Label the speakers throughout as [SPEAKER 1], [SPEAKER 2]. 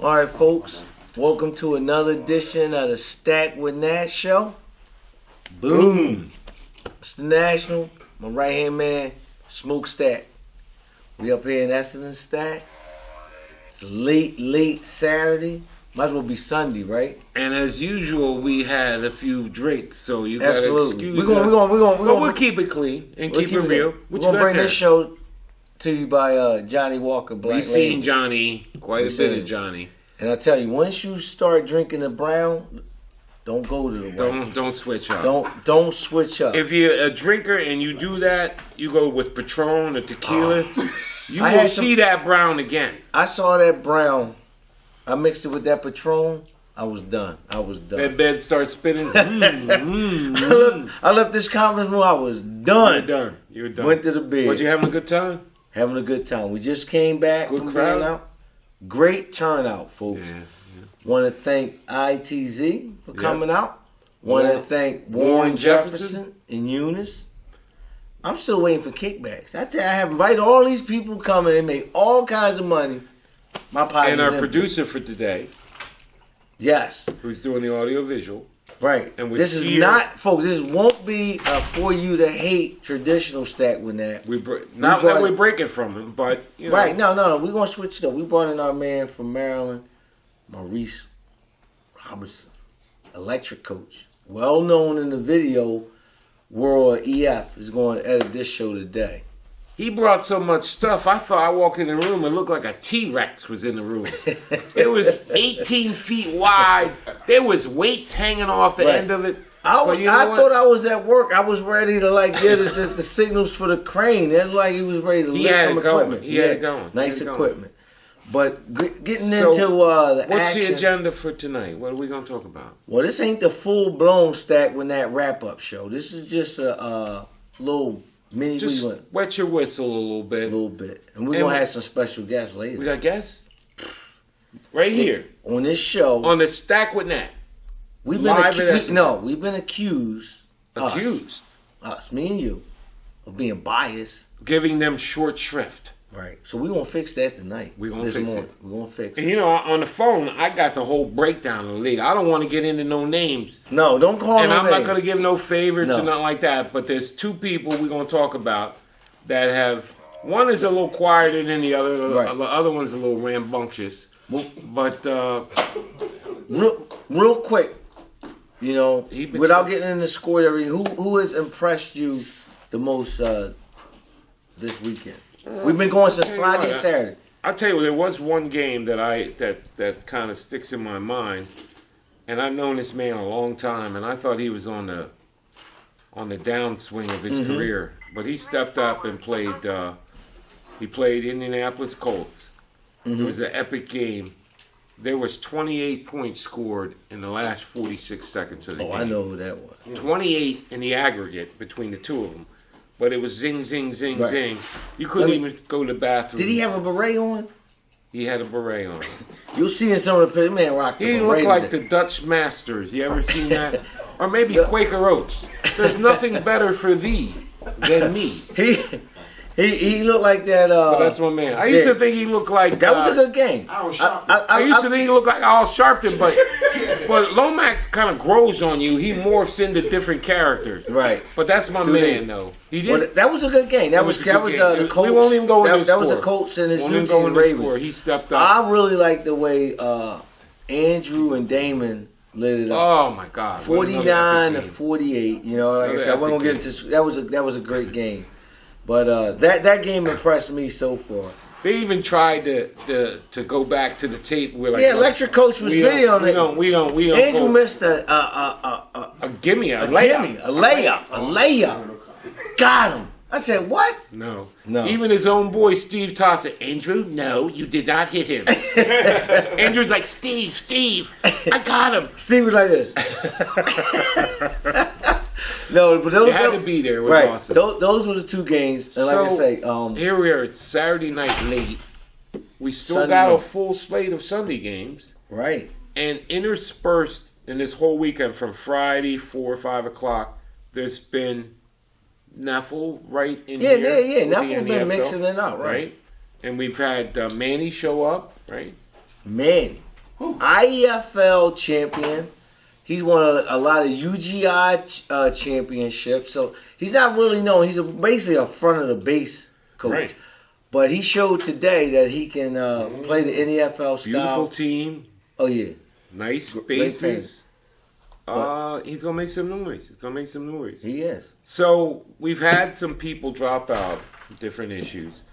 [SPEAKER 1] All right, folks. Welcome to another edition of the Stack with Nat show. Boom. It's the National. My right-hand man, Smoke Stack. We up here in Essington, Stack. It's late Saturday. Might as well be Sunday, right?
[SPEAKER 2] And as usual, we had a few drinks, so you gotta excuse us. We'll keep it clean and keep it real.
[SPEAKER 1] We're gonna bring this show to you by Johnny Walker Black.
[SPEAKER 2] We've seen Johnny, quite a bit of Johnny.
[SPEAKER 1] And I tell you, once you start drinking the brown, don't go to the white.
[SPEAKER 2] Don't switch up.
[SPEAKER 1] Don't switch up.
[SPEAKER 2] If you're a drinker and you do that, you go with Patron or tequila. You will see that brown again.
[SPEAKER 1] I saw that brown. I mixed it with that Patron. I was done.
[SPEAKER 2] That bed starts spinning.
[SPEAKER 1] I left this conference room. I was done.
[SPEAKER 2] You're done.
[SPEAKER 1] Went to the bed.
[SPEAKER 2] Was you having a good time?
[SPEAKER 1] Having a good time. We just came back from crowd out. Great turnout, folks. Yeah. Want to thank ITZ for coming out. Want to thank Warren Jefferson and Eunice. I'm still waiting for kickbacks. I tell you, I have invited all these people coming. They make all kinds of money. My pocket
[SPEAKER 2] and our producer for today.
[SPEAKER 1] Yes.
[SPEAKER 2] Who's doing the audio visual.
[SPEAKER 1] Right.
[SPEAKER 2] And
[SPEAKER 1] this is not, folks, this won't be for you to hate traditional Stack with that.
[SPEAKER 2] Not that we break it from him, but, you know.
[SPEAKER 1] Right. No. We're going to switch it up. We brought in our man from Maryland, Maurice Robertson, electric coach. Well known in the video world of EF, is going to edit this show today.
[SPEAKER 2] He brought so much stuff, I thought I walked in the room and looked like a T-Rex was in the room. It was 18 feet wide. There was weights hanging off the end of it.
[SPEAKER 1] I thought I was at work. I was ready to get the signals for the crane. It was like he was ready to lift some equipment.
[SPEAKER 2] He had it going.
[SPEAKER 1] Nice equipment. But getting into the
[SPEAKER 2] what's
[SPEAKER 1] action.
[SPEAKER 2] The agenda for tonight? What are we going to talk about?
[SPEAKER 1] Well, this ain't the full-blown Stack with that wrap-up show. This is just a little...
[SPEAKER 2] Just wet your whistle a little bit.
[SPEAKER 1] And we're going to have some special guests later.
[SPEAKER 2] We got guests? Right here.
[SPEAKER 1] On this show.
[SPEAKER 2] On the Stack with Nat.
[SPEAKER 1] We've been accused. Us, me and you, of being biased.
[SPEAKER 2] Giving them short shrift.
[SPEAKER 1] Right. So we're going to fix that tonight.
[SPEAKER 2] We're going to fix it.
[SPEAKER 1] We're going to fix it.
[SPEAKER 2] And you know, on the phone, I got the whole breakdown of the league. I don't want to get into no names.
[SPEAKER 1] No, don't call
[SPEAKER 2] and
[SPEAKER 1] no
[SPEAKER 2] I'm
[SPEAKER 1] names.
[SPEAKER 2] not going to give no favorites or nothing like that. But there's two people we're going to talk about that have... One is a little quieter than the other. Right. The other one's a little rambunctious. But...
[SPEAKER 1] real quick, you know, without getting into score, who has impressed you the most this weekend? We've been going since Friday and Saturday.
[SPEAKER 2] I'll tell you, there was one game that kind of sticks in my mind, and I've known this man a long time, and I thought he was on the downswing of his career, but he stepped up and played. He played Indianapolis Colts. It was an epic game. There was 28 points scored in the last 46 seconds of the game.
[SPEAKER 1] Oh, I know who that was.
[SPEAKER 2] 28 in the aggregate between the two of them. But it was zing, zing, zing, zing. You couldn't even go to the bathroom.
[SPEAKER 1] Did he have a beret on?
[SPEAKER 2] He had a beret on.
[SPEAKER 1] You'll see in some of the pictures, man rocked the beret.
[SPEAKER 2] He looked like the Dutch Masters. You ever seen that? Or maybe Quaker Oats. There's nothing better for thee than me.
[SPEAKER 1] He looked like that.
[SPEAKER 2] But that's my man. I used to think he looked like...
[SPEAKER 1] That was a good game.
[SPEAKER 2] I used to think he looked like Al Sharpton, but Lomax kind of grows on you. He morphs into different characters.
[SPEAKER 1] Right.
[SPEAKER 2] But that's my man, though. He did.
[SPEAKER 1] Well, that was a good game. That was the Colts.
[SPEAKER 2] We won't even go into
[SPEAKER 1] that was the Colts and his new team, Ravens.
[SPEAKER 2] He stepped up.
[SPEAKER 1] I really like the way Andrew and Damon lit it up.
[SPEAKER 2] Oh my God!
[SPEAKER 1] 49-48. You know, like I said, I wasn't gonna get into that was a great game. But that game impressed me so far.
[SPEAKER 2] They even tried to go back to the tape where
[SPEAKER 1] electric coach was videoing it.
[SPEAKER 2] We don't.
[SPEAKER 1] Andrew missed a layup. Got him. I said, what?
[SPEAKER 2] No. Even his own boy, Steve Todd said, Andrew, no, you did not hit him. Andrew's like, Steve, I got him.
[SPEAKER 1] Steve was like this. No, but those
[SPEAKER 2] had to be there. It was awesome.
[SPEAKER 1] Those were the two games. And like I say,
[SPEAKER 2] here we are. It's Saturday night late. We still got a full slate of Sunday games.
[SPEAKER 1] Right.
[SPEAKER 2] And interspersed in this whole weekend from Friday, 4 or 5 o'clock, there's been NEFL right in here.
[SPEAKER 1] Yeah. NEFL been mixing it up, right?
[SPEAKER 2] And we've had Manny show up, right?
[SPEAKER 1] Manny. IEFL champion. He's won a lot of UGI championships. So he's not really known. He's basically a front of the base coach.
[SPEAKER 2] Right.
[SPEAKER 1] But he showed today that he can play the NEFL style.
[SPEAKER 2] Beautiful team.
[SPEAKER 1] Oh, yeah.
[SPEAKER 2] Nice bases. He's going to make some noise.
[SPEAKER 1] He is.
[SPEAKER 2] So we've had some people drop out, different issues.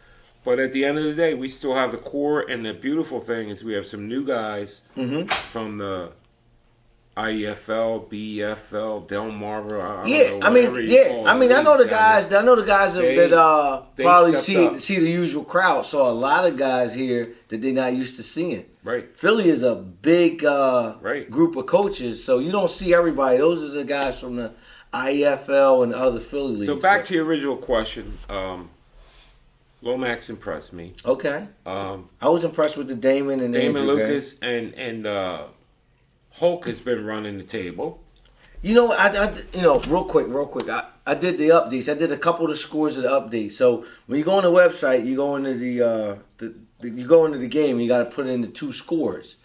[SPEAKER 2] But at the end of the day, we still have the core. And the beautiful thing is we have some new guys from the IEFL, BEFL, Delmarva.
[SPEAKER 1] I know the guys. I know the guys that probably see the usual crowd. Saw a lot of guys here that they're not used to seeing.
[SPEAKER 2] Right.
[SPEAKER 1] Philly is a big group of coaches, so you don't see everybody. Those are the guys from the IEFL and other Philly leagues.
[SPEAKER 2] So back to your original question. Lomax impressed me.
[SPEAKER 1] Okay. I was impressed with the Damon and
[SPEAKER 2] Damon Lucas and Hulk has been running the table.
[SPEAKER 1] You know, real quick. I did the updates. I did a couple of the scores of the updates. So when you go on the website, you go into you go into the game. You got to put in the two scores.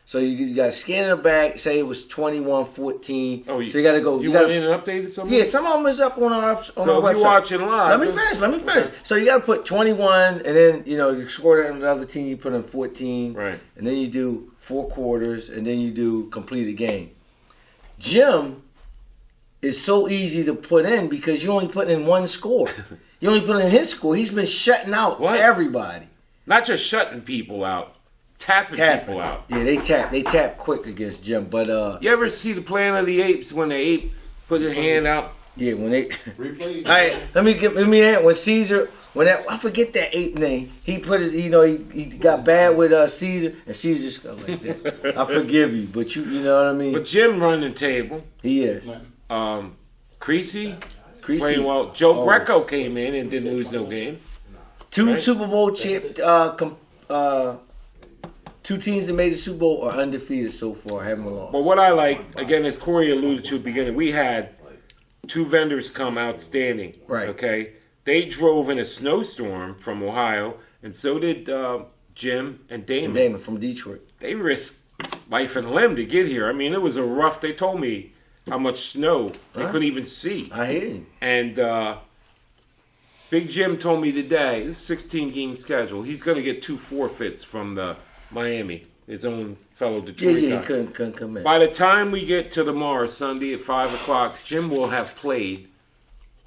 [SPEAKER 1] So you got to scan in the back. Say it was 21-14. Oh, so you got to go.
[SPEAKER 2] You got in and updated something?
[SPEAKER 1] Yeah, some of them is up on our website.
[SPEAKER 2] So if you're watching live,
[SPEAKER 1] let me finish. So you got to put 21, and then you score that on the other team. You put in 14,
[SPEAKER 2] right? And
[SPEAKER 1] then you do 4 quarters, and then you do complete a game. Jim is so easy to put in because you only put in one score. You only put in his score. He's been shutting out everybody.
[SPEAKER 2] Not just shutting people out, tapping people out.
[SPEAKER 1] Yeah, they tap quick against Jim. But
[SPEAKER 2] you ever see the Planet of the Apes when the ape put his hand out?
[SPEAKER 1] Yeah, when they replay. All right, let me add when Caesar. I forget that ape name. He put his, he got bad with Caesar, and Caesar just go like that. I forgive you, but you know what I mean.
[SPEAKER 2] But Jim running the table.
[SPEAKER 1] He is.
[SPEAKER 2] Creasy playing well. Joe Greco came in and didn't lose no game.
[SPEAKER 1] 2 Super Bowl champ. 2 teams that made the Super Bowl are undefeated so far, haven't lost.
[SPEAKER 2] But what I like, again, as Corey alluded to at the beginning, we had 2 vendors come outstanding.
[SPEAKER 1] Right.
[SPEAKER 2] Okay. They drove in a snowstorm from Ohio, and so did Jim and Damon.
[SPEAKER 1] And Damon from Detroit.
[SPEAKER 2] They risked life and limb to get here. I mean, it was a rough. They told me how much snow they couldn't even see.
[SPEAKER 1] I hear you.
[SPEAKER 2] And Big Jim told me today, this 16-game schedule, he's going to get 2 forfeits from the Miami, his own fellow Detroit guy.
[SPEAKER 1] Yeah, he couldn't come in.
[SPEAKER 2] By the time we get to tomorrow, Sunday at 5 o'clock, Jim will have played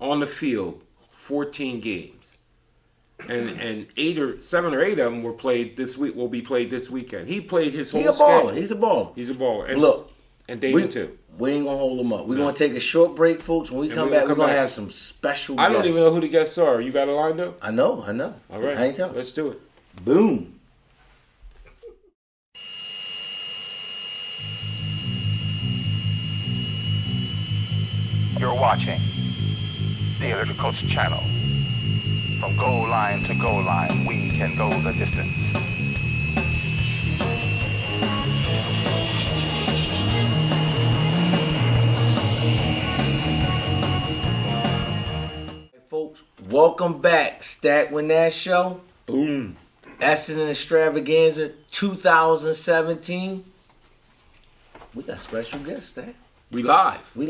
[SPEAKER 2] on the field 14 games, and 7 or 8 of them were played this week. Will be played this weekend. He played his whole schedule.
[SPEAKER 1] He's a baller.
[SPEAKER 2] He's a baller. And
[SPEAKER 1] look,
[SPEAKER 2] and David too.
[SPEAKER 1] We ain't gonna hold him up. We're gonna take a short break, folks. When we come back, we're gonna have some special guests.
[SPEAKER 2] I don't even know who the guests are. You got it lined up?
[SPEAKER 1] I know.
[SPEAKER 2] All right,
[SPEAKER 1] I ain't telling.
[SPEAKER 2] Let's do it.
[SPEAKER 1] Boom.
[SPEAKER 3] You're watching the Electrical Coach channel. From goal line to goal line, we can go the distance.
[SPEAKER 1] Hey, folks, welcome back. Stack with Nash Show.
[SPEAKER 2] Boom.
[SPEAKER 1] Essington Extravaganza 2017. We got special guests, Stack.
[SPEAKER 2] We live.
[SPEAKER 1] We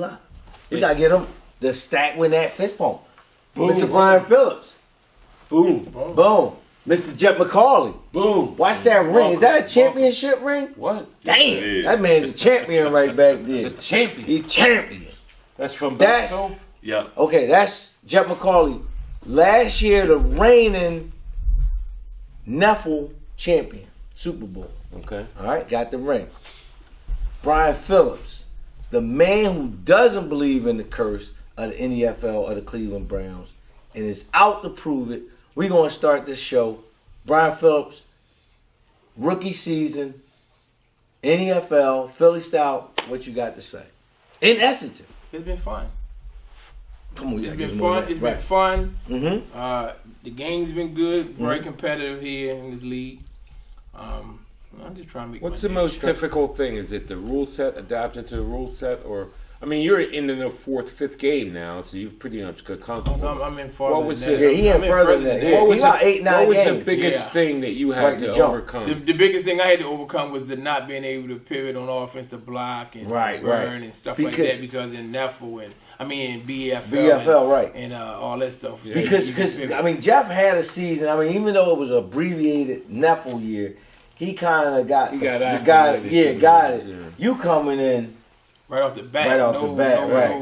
[SPEAKER 1] gotta get them the Stack with that fist pump.
[SPEAKER 2] Boom.
[SPEAKER 1] Mr. Brian Phillips.
[SPEAKER 2] Boom.
[SPEAKER 1] Boom. Mr. Jet McCauley.
[SPEAKER 2] Boom.
[SPEAKER 1] Watch that ring. Is that a championship ring?
[SPEAKER 2] What?
[SPEAKER 1] Damn. That man's a champion right back there.
[SPEAKER 2] He's a champion.
[SPEAKER 1] He's champion.
[SPEAKER 2] That's from
[SPEAKER 1] Buffalo?
[SPEAKER 2] Yeah.
[SPEAKER 1] Okay, that's Jet McCauley. Last year, the reigning NEFL champion. Super Bowl.
[SPEAKER 2] Okay.
[SPEAKER 1] All right, got the ring. Brian Phillips, the man who doesn't believe in the curse of the NEFL of the Cleveland Browns and is out to prove it. We're going to start this show. Brian Phillips, rookie season, NEFL, Philly style, what you got to say? In Essington.
[SPEAKER 4] It's been fun.
[SPEAKER 1] Come on,
[SPEAKER 4] It's been fun. It's been fun.
[SPEAKER 1] Mm-hmm.
[SPEAKER 4] The game's been good. Very competitive here in this league. I'm just trying to make.
[SPEAKER 2] What's the most difficult thing? Is it the rule set, adapting to the rule set, or I mean, you're in the fourth, fifth game now, so you've pretty much got comfortable.
[SPEAKER 4] I'm in farther
[SPEAKER 2] What was
[SPEAKER 4] than that.
[SPEAKER 1] Yeah, he in further than that. What was about 8, 9
[SPEAKER 2] What was
[SPEAKER 1] games.
[SPEAKER 2] the biggest thing that you had to overcome?
[SPEAKER 4] The biggest thing I had to overcome was the not being able to pivot on offense to block and burn and stuff like that because in NEFL and BFL and all that stuff.
[SPEAKER 1] Yeah. Because I mean, Jeff had a season. I mean, even though it was an abbreviated NEFL year, he kind of got it. Got it. Yeah. You coming in.
[SPEAKER 4] Right off the bat.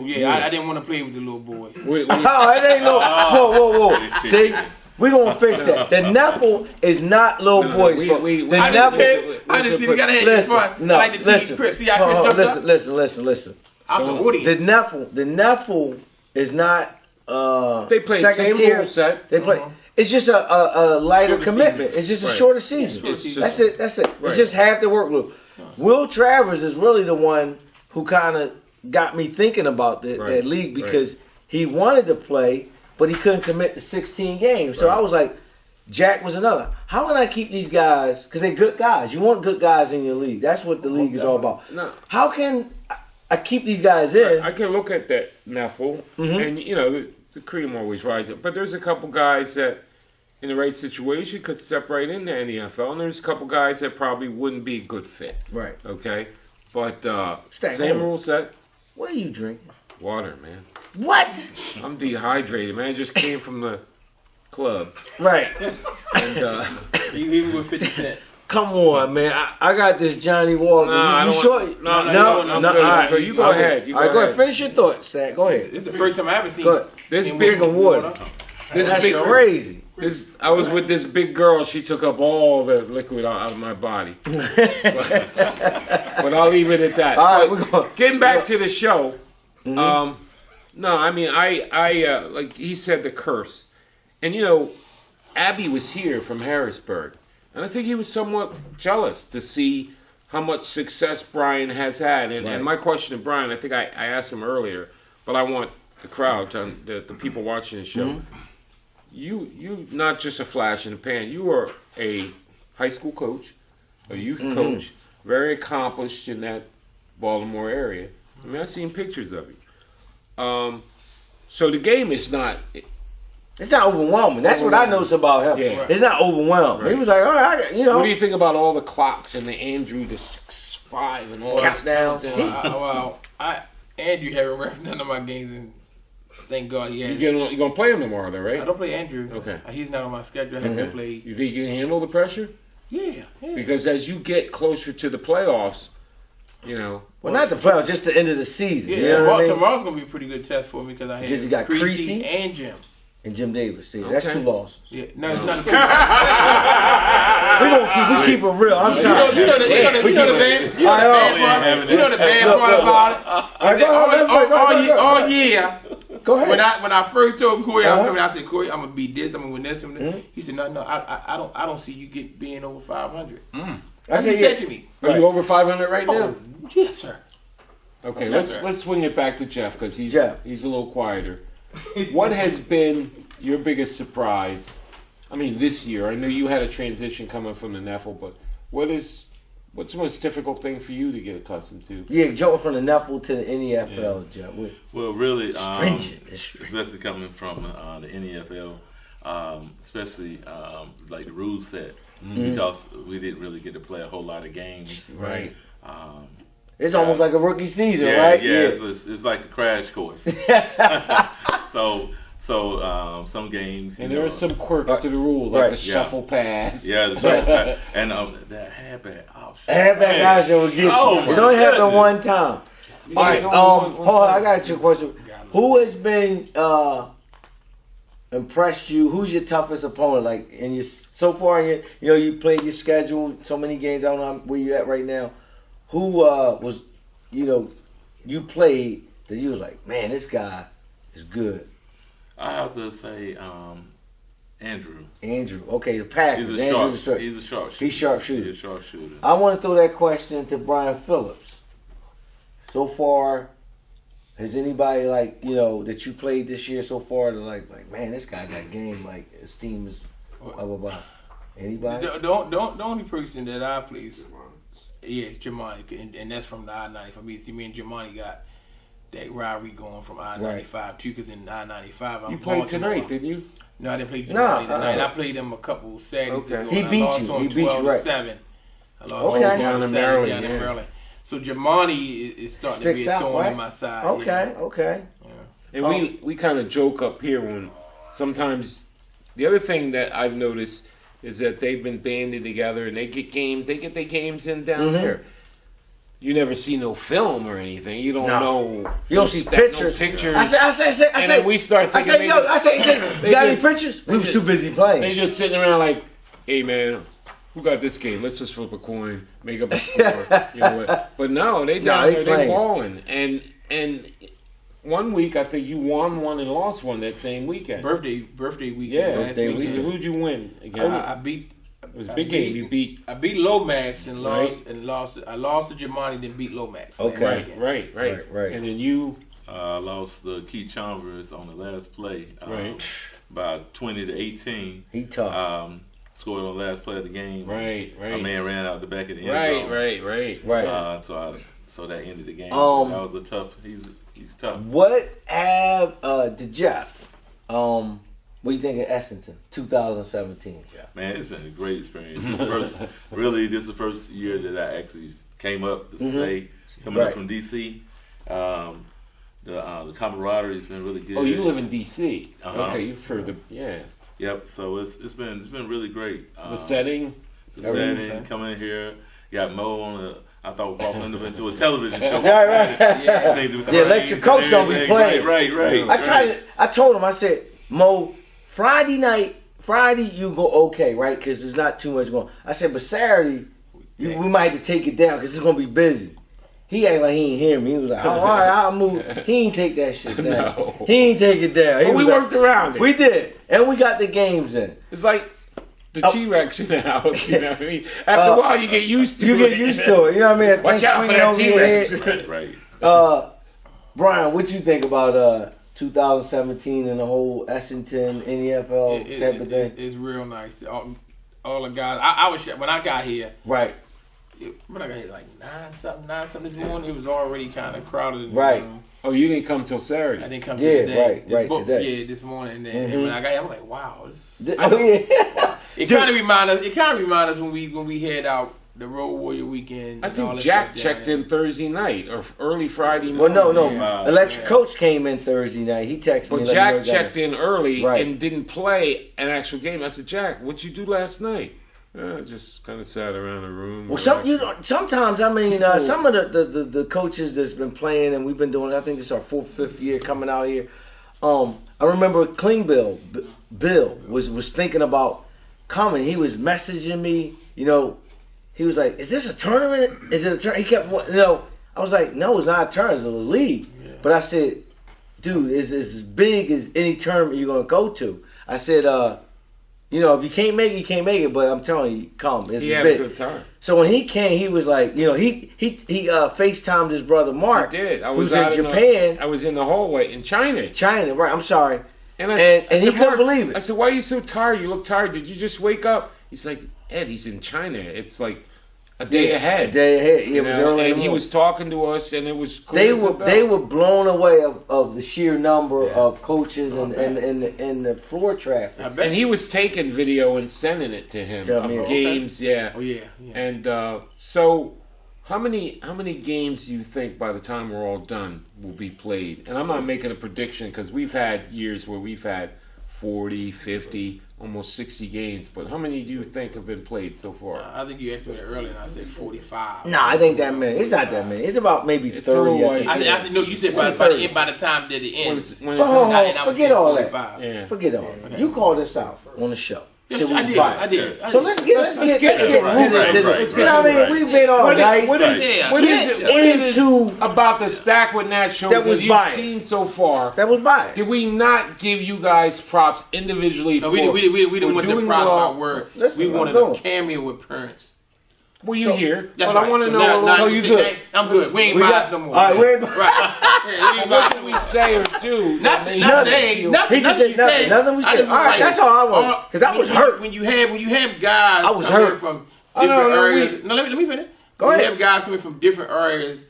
[SPEAKER 4] Yeah, I didn't want to play with the little boys.
[SPEAKER 1] Oh, it ain't no. Whoa. See, we're going to fix that. The NEFL is not little boys.
[SPEAKER 4] I just see you got to have fun.
[SPEAKER 1] No,
[SPEAKER 4] I like to teach Chris. See how Chris jumped up?
[SPEAKER 1] Listen.
[SPEAKER 4] I'm the audience.
[SPEAKER 1] The NEFL is not
[SPEAKER 2] they play
[SPEAKER 1] second
[SPEAKER 2] same
[SPEAKER 1] tier.
[SPEAKER 2] rule set.
[SPEAKER 1] They play. It's just a lighter commitment. It's just a shorter season. That's it. It's just half the workload. Will Travers is really the one who kind of got me thinking about that league because he wanted to play, but he couldn't commit to 16 games. So I was like, Jack was another. How can I keep these guys? Because they're good guys. You want good guys in your league. That's what the league is all about.
[SPEAKER 2] No.
[SPEAKER 1] How can I keep these guys in?
[SPEAKER 2] I can look at that NEFL, and the cream always rises. But there's a couple guys that, in the right situation, could step right in the NEFL, and there's a couple guys that probably wouldn't be a good fit.
[SPEAKER 1] Right.
[SPEAKER 2] Okay? But same rule set.
[SPEAKER 1] What are you drinking?
[SPEAKER 2] Water, man.
[SPEAKER 1] What?
[SPEAKER 2] I'm dehydrated, man. I just came from the club.
[SPEAKER 1] Right.
[SPEAKER 2] And
[SPEAKER 4] you even with 50 Cent.
[SPEAKER 1] Come on, man. I got this Johnny Walker.
[SPEAKER 2] No,
[SPEAKER 1] No.
[SPEAKER 2] You go ahead.
[SPEAKER 1] All right, go ahead. Finish your thoughts, Stat. Go ahead.
[SPEAKER 4] It's the first time I ever seen
[SPEAKER 2] this big
[SPEAKER 1] of water. That's crazy.
[SPEAKER 2] I was with this big girl. She took up all the liquid out of my body. But I'll leave it at that.
[SPEAKER 1] All right,
[SPEAKER 2] getting back to the show. No, I mean, I like he said, the curse. And, Abby was here from Harrisburg. And I think he was somewhat jealous to see how much success Brian has had. And my question to Brian, I think I asked him earlier, but I want the crowd, the people watching the show, you not just a flash in the pan. You are a high school coach, a youth coach, very accomplished in that Baltimore area. I mean, I've seen pictures of you. So the game is not...
[SPEAKER 1] It's not overwhelming. That's what I noticed about him.
[SPEAKER 2] Yeah.
[SPEAKER 1] It's not overwhelming. He was like, all right,
[SPEAKER 2] What do you think about all the clocks and the Andrew, the 6'5", and all that
[SPEAKER 1] down?
[SPEAKER 4] Andrew haven't ref none of my games, and thank God he has.
[SPEAKER 2] You're going to play him tomorrow, though, right?
[SPEAKER 4] I don't play Andrew.
[SPEAKER 2] Okay.
[SPEAKER 4] He's not on my schedule. I have to play.
[SPEAKER 2] You think you can handle the pressure?
[SPEAKER 4] Yeah.
[SPEAKER 2] Because as you get closer to the playoffs,
[SPEAKER 1] Well, not the playoffs, just the end of the season.
[SPEAKER 4] Yeah,
[SPEAKER 1] you know what I mean?
[SPEAKER 4] Tomorrow's going to be a pretty good test for me because I have
[SPEAKER 1] you got Creasy
[SPEAKER 4] and Jim.
[SPEAKER 1] And Jim Davis. See, that's 2 losses.
[SPEAKER 4] Yeah, no, it's not.
[SPEAKER 1] We keep it real. I'm sorry.
[SPEAKER 4] You know the bad part about it. All year.
[SPEAKER 1] Go ahead.
[SPEAKER 4] When I first told Corey I was coming, I said, Corey, I'm gonna beat this. I'm gonna win this. He said, No, I don't see you being over 500.
[SPEAKER 1] I said,
[SPEAKER 4] said to me.
[SPEAKER 2] Are you over 500 right now?
[SPEAKER 4] Yes, sir.
[SPEAKER 2] Okay, let's swing it back to Jeff because he's a little quieter. What has been your biggest surprise? I mean, this year. I know you had a transition coming from the NEFL, but what's the most difficult thing for you to get accustomed to?
[SPEAKER 1] Yeah, jumping from the NEFL to the NEFL, Jeff.
[SPEAKER 5] Well, really,
[SPEAKER 1] stringent.
[SPEAKER 5] Especially coming from the NEFL, especially like the rule set, because we didn't really get to play a whole lot of games.
[SPEAKER 2] Right.
[SPEAKER 1] It's almost like a rookie season, right?
[SPEAKER 5] Yeah. It's like a crash course. So some games,
[SPEAKER 2] and there are some quirks to the rule, like the shuffle pass.
[SPEAKER 5] Yeah, the shuffle pass. And that halfback option.
[SPEAKER 1] The halfback option will get you. It only happened one time. All right, hold on, I got you a question. Who has been impressed you? Who's your toughest opponent? Like so far in your, you played your schedule, so many games. I don't know where you at right now. Who was, you played that you was like, man, this guy is good.
[SPEAKER 5] I have to say, Andrew.
[SPEAKER 1] Andrew, okay, the Packers.
[SPEAKER 5] He's a sharpshooter.
[SPEAKER 1] He's sharpshooter.
[SPEAKER 5] He's a sharpshooter.
[SPEAKER 1] I want to throw that question to Brian Phillips. So far, has anybody that you played this year so far that like man, this guy got game, like his team is blah blah blah. Anybody?
[SPEAKER 4] The only person that I played, Jamani, and that's from the I-90. For me, see, me and Jamani got that rivalry going from I-95 too, because in I-95
[SPEAKER 2] you played tonight, didn't you?
[SPEAKER 4] No, I didn't play tonight. I played them a couple Saturdays ago. He beat you. He beat you, right? 12-7. I lost
[SPEAKER 2] down in Maryland.
[SPEAKER 4] So Jamani is starting to be a thorn in my side.
[SPEAKER 1] Okay.
[SPEAKER 2] Yeah. And we kind of joke up here when sometimes the other thing that I've noticed is that they've been banded together and they get their games in down there. You never see no film or anything. You don't know.
[SPEAKER 1] You don't see pictures.
[SPEAKER 2] No pictures.
[SPEAKER 1] I say.
[SPEAKER 2] And then we start thinking.
[SPEAKER 1] You got any pictures? We was too busy playing.
[SPEAKER 2] They just sitting around like, hey man, who got this game? Let's just flip a coin, make up a score. You know what? But no, they down there, they balling. And 1 week I think you won one and lost one that same weekend.
[SPEAKER 4] Birthday weekend.
[SPEAKER 2] Yeah, birthday weekend. Who'd you win against?
[SPEAKER 4] I beat.
[SPEAKER 2] It was a big game. You beat.
[SPEAKER 4] I beat Lomax and lost. I lost to Jamani, then beat Lomax.
[SPEAKER 1] Okay.
[SPEAKER 2] Right. And then you
[SPEAKER 5] lost the Keith Chalmers on the last play. By 20-18.
[SPEAKER 1] He tough.
[SPEAKER 5] Scored on the last play of the game.
[SPEAKER 2] Right.
[SPEAKER 5] A man ran out the back of the end zone.
[SPEAKER 2] Right.
[SPEAKER 5] So that ended the game. That was a tough. He's tough.
[SPEAKER 1] What have to Jeff? What do you think of Essington 2017, Jeff?
[SPEAKER 5] Man, it's been a great experience. This is the first year that I actually came up to stay, coming up from DC. The camaraderie has been really good.
[SPEAKER 2] Oh, you live in DC. Okay, you've heard
[SPEAKER 5] Yep. So it's been really great.
[SPEAKER 2] The setting,
[SPEAKER 5] coming in here, got Mo on the. I thought walking into a television show.
[SPEAKER 1] Right. The electric coach don't be playing.
[SPEAKER 5] Right.
[SPEAKER 1] I told him. I said, Mo, Friday you go okay, right? Because there's not too much going. I said, but Saturday, we might have to take it down because it's gonna be busy. He acted like he ain't hear me. He was like, all right, I'll move. He ain't take that shit down.
[SPEAKER 2] No.
[SPEAKER 1] He ain't take it down.
[SPEAKER 2] But we worked around it.
[SPEAKER 1] We did, and we got the games in.
[SPEAKER 2] It's like the T-Rex in the house. You know what I mean? After a while, you get used to it.
[SPEAKER 1] You get used to it. You know what I mean?
[SPEAKER 2] Watch out for that T-Rex.
[SPEAKER 5] Right.
[SPEAKER 1] Brian, what you think about 2017 and the whole Essington NEFL type of thing?
[SPEAKER 4] It's real nice. All the guys. I was when I got here.
[SPEAKER 1] Right.
[SPEAKER 4] When I got here, like 9 something this morning, it was already kind of crowded.
[SPEAKER 1] Right.
[SPEAKER 2] Oh, you didn't come till Saturday.
[SPEAKER 4] I didn't come till today.
[SPEAKER 1] Today.
[SPEAKER 4] Yeah, this morning. And when I got here, I was like, wow. It kind of remind us when we head out the Road Warrior weekend.
[SPEAKER 2] I think Jack checked in Thursday night or early Friday morning.
[SPEAKER 1] Well, no. Electric Coach came in Thursday night. He texted me.
[SPEAKER 2] But Jack checked in early and didn't play an actual game. I said, Jack, what'd you do last night? Just kind of sat around the room.
[SPEAKER 1] Well, sometimes I mean, some of the coaches that's been playing, and we've been doing. I think this is our 4th, 5th year coming out here. I remember Clean Bill was thinking about coming. He was messaging me. You know, he was like, "Is this a tournament? Is it a tournament?" He kept, I was like, "No, it's not a tournament. It's a league." Yeah. But I said, "Dude, it's as big as any tournament you're gonna go to." I said, if you can't make it, you can't make it. But I'm telling you, come. It's
[SPEAKER 2] he had a good time.
[SPEAKER 1] So when he came, he was like, he FaceTimed his brother Mark.
[SPEAKER 2] I did. I
[SPEAKER 1] was in Japan.
[SPEAKER 2] I was in the hallway in China.
[SPEAKER 1] Right. I'm sorry.
[SPEAKER 2] And
[SPEAKER 1] he couldn't believe it.
[SPEAKER 2] I said, "Why are you so tired? You look tired. Did you just wake up?" He's like, "Ed, he's in China. It's like a day ahead.
[SPEAKER 1] It was early.
[SPEAKER 2] And he was talking to us, and it was cool.
[SPEAKER 1] They were blown away of the sheer number of coaches and the floor traffic.
[SPEAKER 2] And he was taking video and sending it to him of games. Yeah.
[SPEAKER 4] Oh yeah.
[SPEAKER 2] And so, how many games do you think by the time we're all done will be played? And I'm not making a prediction because we've had years where we've had 40, 50, almost 60 games. But how many do you think have been played so far?
[SPEAKER 4] I think you asked me that earlier, and I said 45.
[SPEAKER 1] No, I think that many. It's not that many. It's about maybe 30.
[SPEAKER 4] I said no. You said by the time that it ends.
[SPEAKER 1] Forget all that. Yeah. Forget all that. You called us out on the show.
[SPEAKER 4] Yes, I did.
[SPEAKER 1] So let's get into it. You know what I mean? We've been all nice.
[SPEAKER 2] What is it about the Stack with Nat show that you've seen so far?
[SPEAKER 1] That was biased.
[SPEAKER 2] Did we not give you guys props individually?
[SPEAKER 4] No, we didn't want the props by word. We wanted a cameo appearance.
[SPEAKER 2] Well, you here,
[SPEAKER 4] but
[SPEAKER 2] I want to know.
[SPEAKER 4] So you good? I'm good. We ain't biased no more.
[SPEAKER 1] All right, we ain't
[SPEAKER 2] biased. What did we say or do?
[SPEAKER 4] Nothing you said.
[SPEAKER 1] Nothing we said. All right, that's all I want. Because I was hurt.
[SPEAKER 4] When you have guys,
[SPEAKER 1] I was hurt
[SPEAKER 4] from different areas. No, let me finish.
[SPEAKER 1] Go ahead.
[SPEAKER 4] You have guys coming from different areas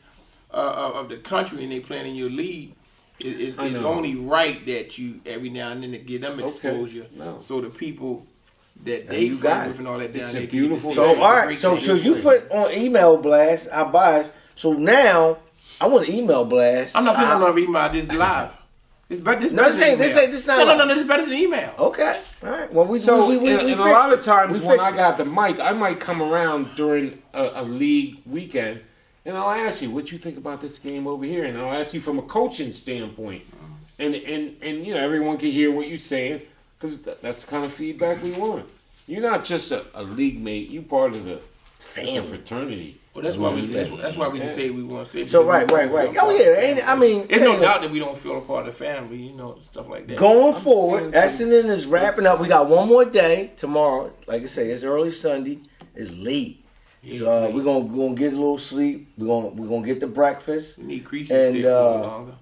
[SPEAKER 4] of the country and they playing in your league, it's only right that you every now and then to give them exposure. So the people that they friend with and all that down there.
[SPEAKER 2] Beautiful.
[SPEAKER 1] So all right, so you put on email blast our bias. So now I want an email blast.
[SPEAKER 4] I'm not saying I'm not email. I did live. It's better. This not. No. It's better than email.
[SPEAKER 1] Okay. All right. Well, we
[SPEAKER 2] a lot of times when I got the mic, I might come around during a league weekend, and I'll ask you what you think about this game over here, and I'll ask you from a coaching standpoint, and you know everyone can hear what you're saying because that's the kind of feedback we want. You're not just a league mate; you're part of the family fraternity.
[SPEAKER 4] Well, that's why we say we want to stay.
[SPEAKER 1] So right. Oh yeah, I mean,
[SPEAKER 4] there's no doubt that we don't feel a part of the family, you know, stuff like that.
[SPEAKER 1] Going forward, Essington is wrapping up. We got one more day tomorrow. Like I say, it's early Sunday. It's late. Yeah, so we're gonna get a little sleep. We're gonna get the breakfast.
[SPEAKER 4] We need Creasy to stay a little longer.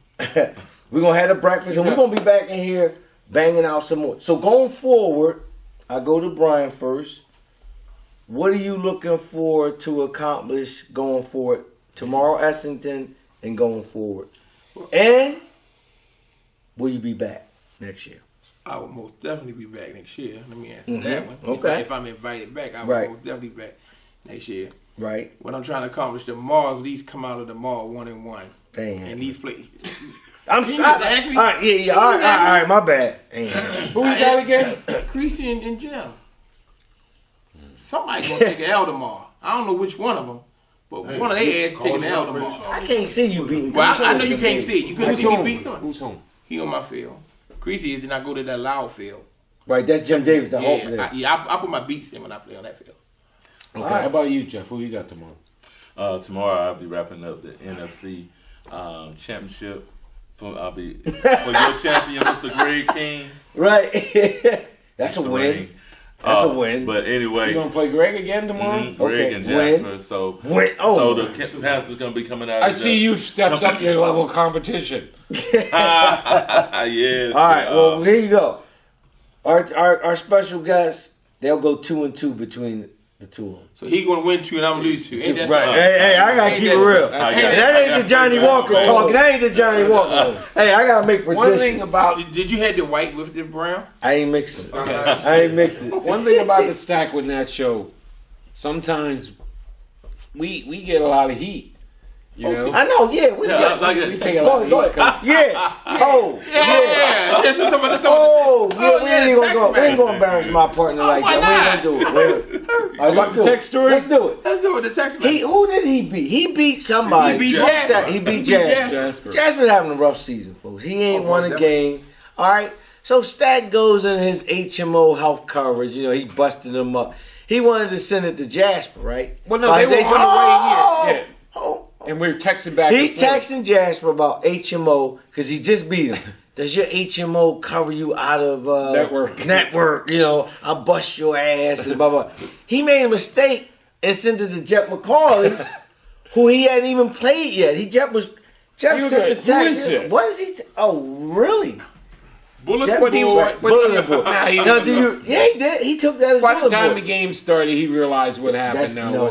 [SPEAKER 1] We're gonna have the breakfast, and we're gonna be back in here banging out some more. So going forward, I go to Brian first. What are you looking for to accomplish going forward tomorrow, Essington, and going forward? And will you be back next year?
[SPEAKER 4] I will most definitely be back next year. Let me answer that one.
[SPEAKER 1] Okay.
[SPEAKER 4] If I'm invited back, I will most definitely be back next year.
[SPEAKER 1] Right.
[SPEAKER 4] What I'm trying to accomplish tomorrow is at least come out of the mall 1-1.
[SPEAKER 1] Damn.
[SPEAKER 4] And these plays.
[SPEAKER 1] I'm sorry. All right, all right, my bad.
[SPEAKER 2] Who you got again?
[SPEAKER 4] Creasy and Jim. Somebody's gonna take an L tomorrow. I don't know which one of them, but one of their asses taking an L tomorrow.
[SPEAKER 1] I can't see you beating.
[SPEAKER 4] Well, I know you can't see it. You couldn't see me beat someone.
[SPEAKER 2] Who's home?
[SPEAKER 4] He on my field. Creasy did not go to that loud field.
[SPEAKER 1] Right, that's Jim Davis, the Hulk.
[SPEAKER 4] I put my beats in when I play on that field.
[SPEAKER 2] Okay, how about you, Jeff? Who you got tomorrow?
[SPEAKER 5] Tomorrow I'll be wrapping up the NFC championship. I'll be for your champion, Mr. Greg King.
[SPEAKER 1] Right, that's a win. That's a win.
[SPEAKER 5] But anyway,
[SPEAKER 2] you gonna play Greg again tomorrow?
[SPEAKER 5] Greg and Jasper.
[SPEAKER 1] Win.
[SPEAKER 5] So the Panthers gonna be coming out.
[SPEAKER 2] I see you've stepped up your level of competition.
[SPEAKER 5] Yes.
[SPEAKER 1] All right. Well, here you go. Our special guests. They'll go 2-2 between the two of them.
[SPEAKER 4] So he gonna win 2 and I'm gonna lose 2. Ain't that
[SPEAKER 1] right? Hey, I gotta keep it real. That ain't the Johnny Walker talking. That ain't the Johnny Walker. Hey, I gotta make predictions.
[SPEAKER 2] One thing about
[SPEAKER 4] did you have the white with the brown?
[SPEAKER 1] I ain't mixing. I ain't mixing.
[SPEAKER 2] One thing about the Stack with Nat show, sometimes we get a lot of heat. You know?
[SPEAKER 1] I know, yeah. We
[SPEAKER 2] take a lot of heat.
[SPEAKER 1] Yeah. Oh, yeah. Oh, yeah. We ain't gonna embarrass my partner like that. We ain't gonna do it. All right, let's do
[SPEAKER 2] text story.
[SPEAKER 1] Let's do it.
[SPEAKER 4] Let's do it. The text message.
[SPEAKER 1] Who did he beat? He beat somebody.
[SPEAKER 4] He beat
[SPEAKER 1] Jasper. Jasper's having a rough season, folks. He ain't won a game. All right. So Stack goes in his HMO health coverage. You know, he busted him up. He wanted to send it to Jasper, right?
[SPEAKER 2] Well, no, they were on the way here. Yeah. And we're texting back.
[SPEAKER 1] He's texting Jasper about HMO because he just beat him. Does your HMO cover you out of network? You know, I'll bust your ass and blah blah. He made a mistake and sent it to Jeff McCauley, who he hadn't even played yet. Jeff sent the text.
[SPEAKER 2] Who is this?
[SPEAKER 1] What is he? Oh, really?
[SPEAKER 4] Bulletin board.
[SPEAKER 1] Now, he did. He took that as
[SPEAKER 2] by the time the game started, he realized what happened. No,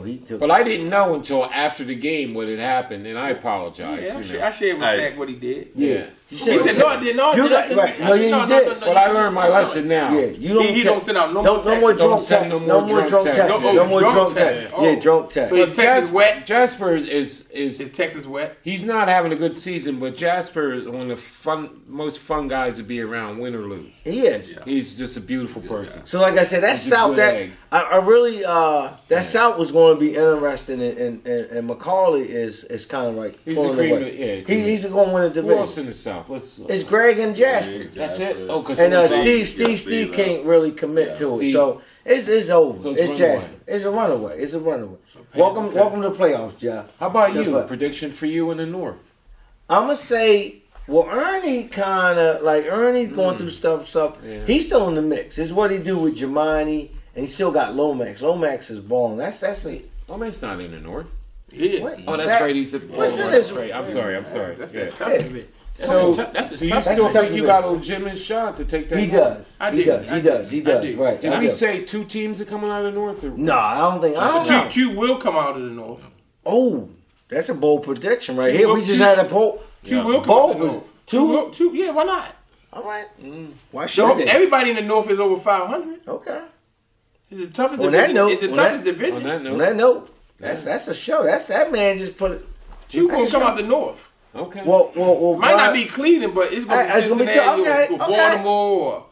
[SPEAKER 1] he took.
[SPEAKER 2] But I didn't know until after the game what had happened, and I apologize.
[SPEAKER 4] I shared with Stack what he did.
[SPEAKER 1] Yeah.
[SPEAKER 4] He said, no, I didn't. No, you did.
[SPEAKER 1] No, you did.
[SPEAKER 2] But I learned my lesson now.
[SPEAKER 1] Yeah,
[SPEAKER 4] he don't send out no
[SPEAKER 1] more drunk text. No more drunk text. No more drunk text. Yeah, drunk text.
[SPEAKER 4] So his text is wet?
[SPEAKER 2] Jasper is...
[SPEAKER 4] His text is wet?
[SPEAKER 2] He's not having a good season, but Jasper is one of the most fun guys to be around, win or lose.
[SPEAKER 1] He is.
[SPEAKER 2] Yeah. He's just a beautiful person.
[SPEAKER 1] So like I said, that South, I really, that South was going to be interesting, and McCauley is kind of like pulling away. He's going to win a division.
[SPEAKER 2] Who else in the South?
[SPEAKER 1] It's Greg and Jasper.
[SPEAKER 2] That's it. Oh,
[SPEAKER 1] and Steve can't really commit to it, so it's over. So it's Jasper. It's a runaway. So welcome to the playoffs, Jeff.
[SPEAKER 2] How about you? Prediction for you in the North?
[SPEAKER 1] I'm gonna say, well, Ernie kind of Ernie's going through stuff. Yeah. He's still in the mix. It's what he do with Jemani, and he still got Lomax. Lomax is balling. That's it.
[SPEAKER 2] Lomax not in the North.
[SPEAKER 4] Yeah.
[SPEAKER 2] Oh, that's right. He's
[SPEAKER 1] what's in this?
[SPEAKER 2] Right. I'm sorry.
[SPEAKER 4] That's the tough of it.
[SPEAKER 2] So you still think you got a legitimate shot to take that?
[SPEAKER 1] He does. He does. Right.
[SPEAKER 2] Did we say 2 teams are coming out of the North?
[SPEAKER 1] No, I don't think. I don't know.
[SPEAKER 4] 2 will come out of the North.
[SPEAKER 1] Oh. That's a bold prediction right here. We just had a poll.
[SPEAKER 4] Two will come out the North. Two, yeah, why not?
[SPEAKER 1] All right. Why should they?
[SPEAKER 4] Everybody in the North is over 500.
[SPEAKER 1] Okay.
[SPEAKER 4] It's the toughest division. It's the toughest division.
[SPEAKER 1] On that note, that's a show. That man just put it.
[SPEAKER 4] Two will come out the North.
[SPEAKER 2] Okay.
[SPEAKER 1] Well,
[SPEAKER 4] might not be Cleveland, but it's going to be Cincinnati or Baltimore.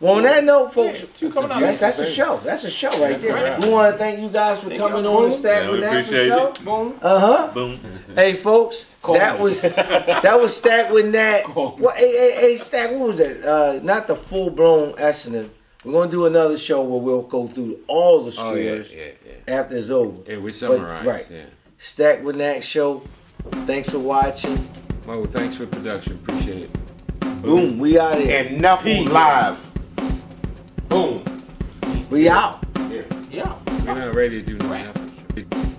[SPEAKER 1] Well, on that note, folks,
[SPEAKER 4] that's
[SPEAKER 1] a show. That's a show right there. Right. We want to thank you guys for coming on and Stack with Nat show.
[SPEAKER 4] Boom.
[SPEAKER 5] Boom.
[SPEAKER 1] Hey, folks, that was Stack with Nat. What? Hey, Stack. What was that? Not the full blown Essington. We're gonna do another show where we'll go through all the scores after it's over.
[SPEAKER 2] Yeah, we summarize.
[SPEAKER 1] Right.
[SPEAKER 2] Yeah.
[SPEAKER 1] Stack with Nat show. Thanks for watching.
[SPEAKER 2] Well, thanks for production. Appreciate it.
[SPEAKER 1] Boom. We out here.
[SPEAKER 6] And NEFL live. Boom.
[SPEAKER 1] We out.
[SPEAKER 4] Yeah.
[SPEAKER 2] We're not ready to do no NEFL.